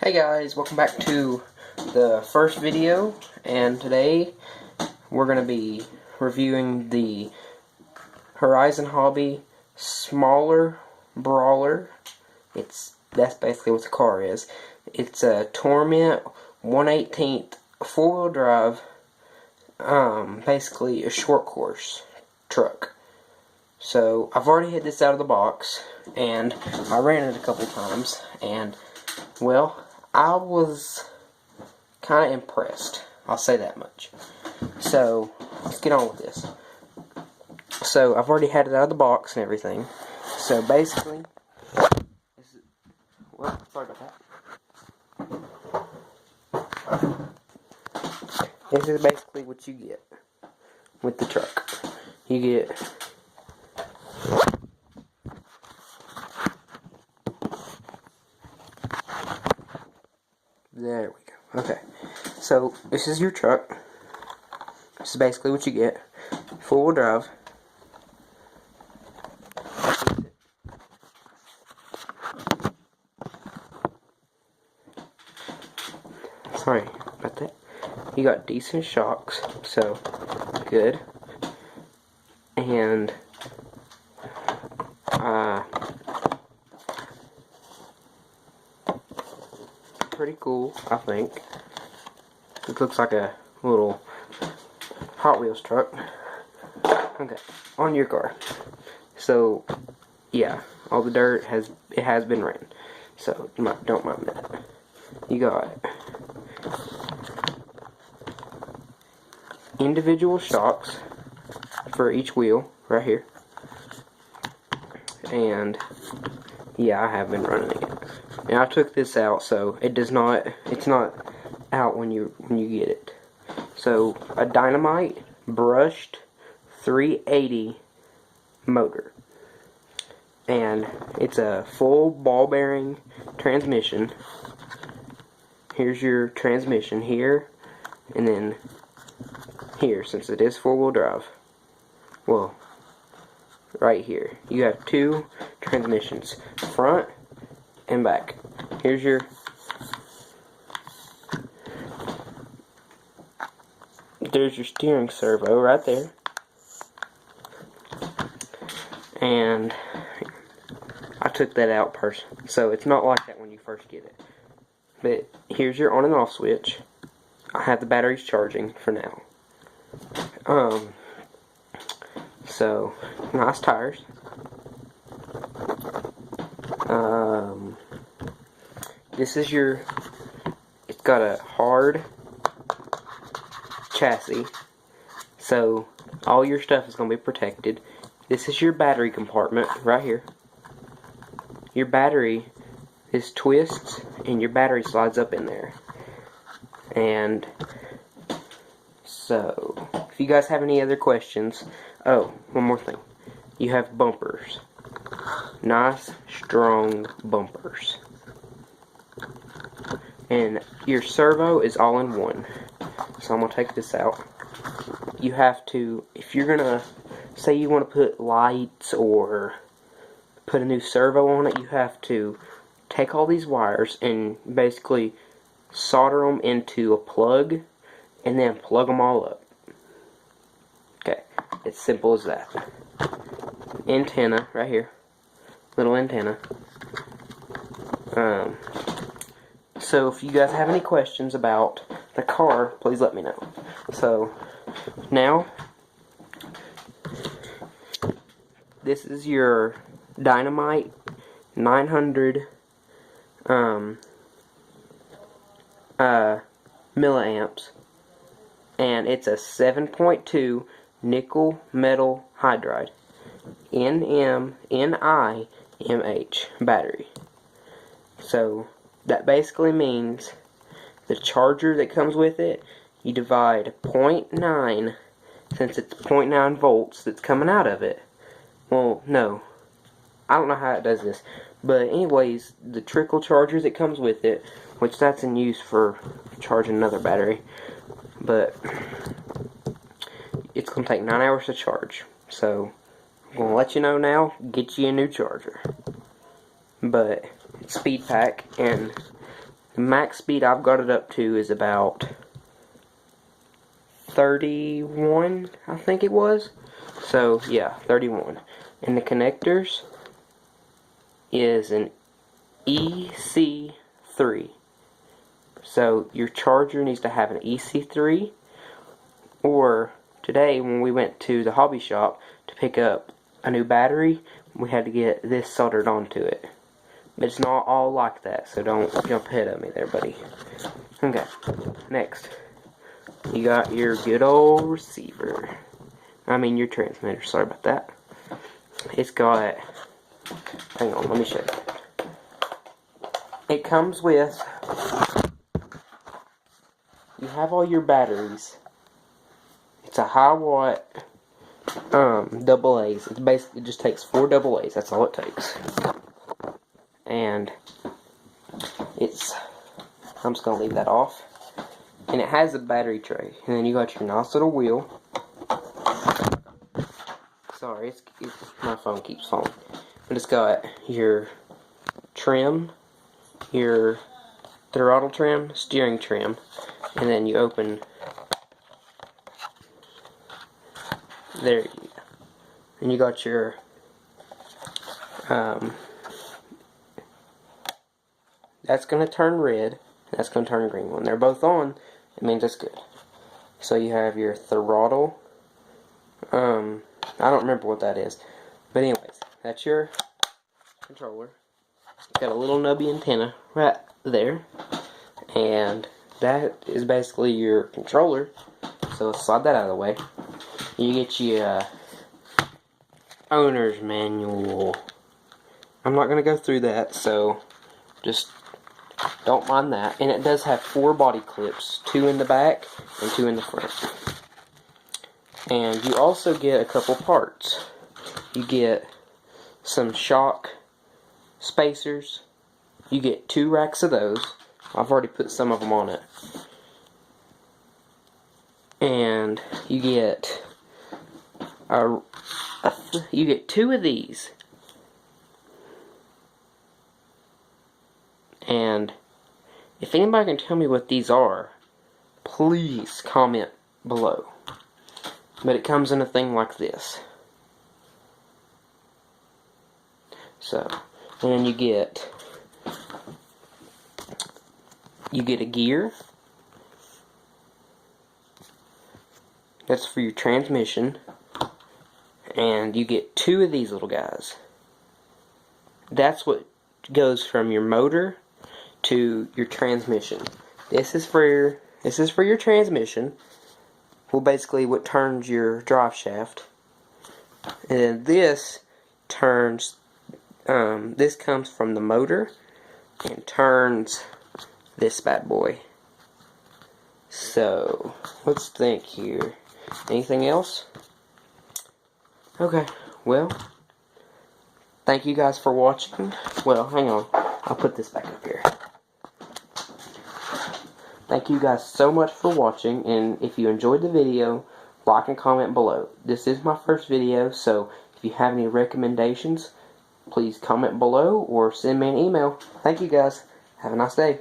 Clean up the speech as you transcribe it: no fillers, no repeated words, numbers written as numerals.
Hey guys, welcome back to the first video, and today we're going to be reviewing the Horizon Hobby smaller brawler. That's basically what the car is. It's a Torment 1/18 4-wheel drive, basically a short course truck. So I've already had this out of the box, and I ran it a couple times, and well, I was kind of impressed. I'll say that much. So, let's get on with this. So, I've already had it out of the box and everything. So, basically, sorry about that. This is basically what you get with the truck. You get there we go. Okay. So, this is your truck. This is basically what you get. 4-wheel drive. Sorry about that. You got decent shocks, so good. And pretty cool, I think. It looks like a little Hot Wheels truck. Okay, on your car. So, yeah, all the dirt has been ran. So don't mind that. You got individual shocks for each wheel right here. And yeah, I have been running it. And I took this out, so it's not out when you get it. So a Dynamite brushed 380 motor, and it's a full ball bearing transmission. Here's your transmission here, and then here, since it is 4-wheel drive. Well, right here you have two transmissions, front and back. Here's your there's your steering servo right there, and I took that out so it's not like that when you first get it. But here's your on and off switch. I have the batteries charging for now. So nice tires. This is it's got a hard chassis, so all your stuff is going to be protected. This is your battery compartment right here. Your battery is twists and your battery slides up in there. And so if you guys have any other questions, oh, one more thing. You have bumpers. Nice, strong bumpers. And your servo is all in one. So I'm going to take this out. You have to, if you're going to, say you want to put lights or put a new servo on it, you have to take all these wires and basically solder them into a plug and then plug them all up. Okay, it's simple as that. Antenna right here, little antenna. So if you guys have any questions about the car, please let me know. So now this is your Dynamite 900 milliamps, and it's a 7.2 nickel metal hydride NiMH battery. So that basically means the charger that comes with it, you divide 0.9, since it's 0.9 volts that's coming out of it. Well, no, I don't know how it does this, but anyways, the trickle charger that comes with it, which that's in use for charging another battery, but it's going to take 9 hours to charge. So I'm going to let you know now, get you a new charger. But it's speed pack, and The max speed I've got it up to is about 31, I think it was. So yeah, 31. And the connectors is an EC3. So your charger needs to have an EC3, or today when we went to the hobby shop to pick up a new battery, we had to get this soldered onto it. But it's not all like that, so don't jump ahead of me there, buddy. Okay, next. You got your good old receiver. I mean your transmitter, sorry about that. It's got, hang on, let me show you. It comes with, you have all your batteries. It's a high watt double A's. It's basically, it just takes 4 double A's. That's all it takes. And it's, I'm just gonna leave that off. And it has a battery tray. And then you got your nice little wheel. Sorry, it's my phone keeps falling. But it's got your trim, your throttle trim, steering trim, and then you open. There you go. And you got your that's going to turn red, that's going to turn green. When they're both on, it means it's good. So you have your throttle, I don't remember what that is, but anyways, that's your controller. It's got a little nubby antenna right there, and that is basically your controller. So let's slide that out of the way. You get your owner's manual. I'm not going to go through that, so just don't mind that. And it does have 4 body clips, 2 in the back and 2 in the front. And you also get a couple parts. You get some shock spacers. You get 2 racks of those. I've already put some of them on it. And you get you get 2 of these. And if anybody can tell me what these are, please comment below. But it comes in a thing like this. So, and then you get a gear. That's for your transmission. And you get 2 of these little guys. That's what goes from your motor to your transmission. This is for your transmission. Well, basically what turns your drive shaft. And then this turns, this comes from the motor and turns this bad boy. So, let's think here. Anything else? Okay, well, thank you guys for watching. Well, hang on. I'll put this back up here. Thank you guys so much for watching, and if you enjoyed the video, like and comment below. This is my first video, so if you have any recommendations, please comment below or send me an email. Thank you guys. Have a nice day.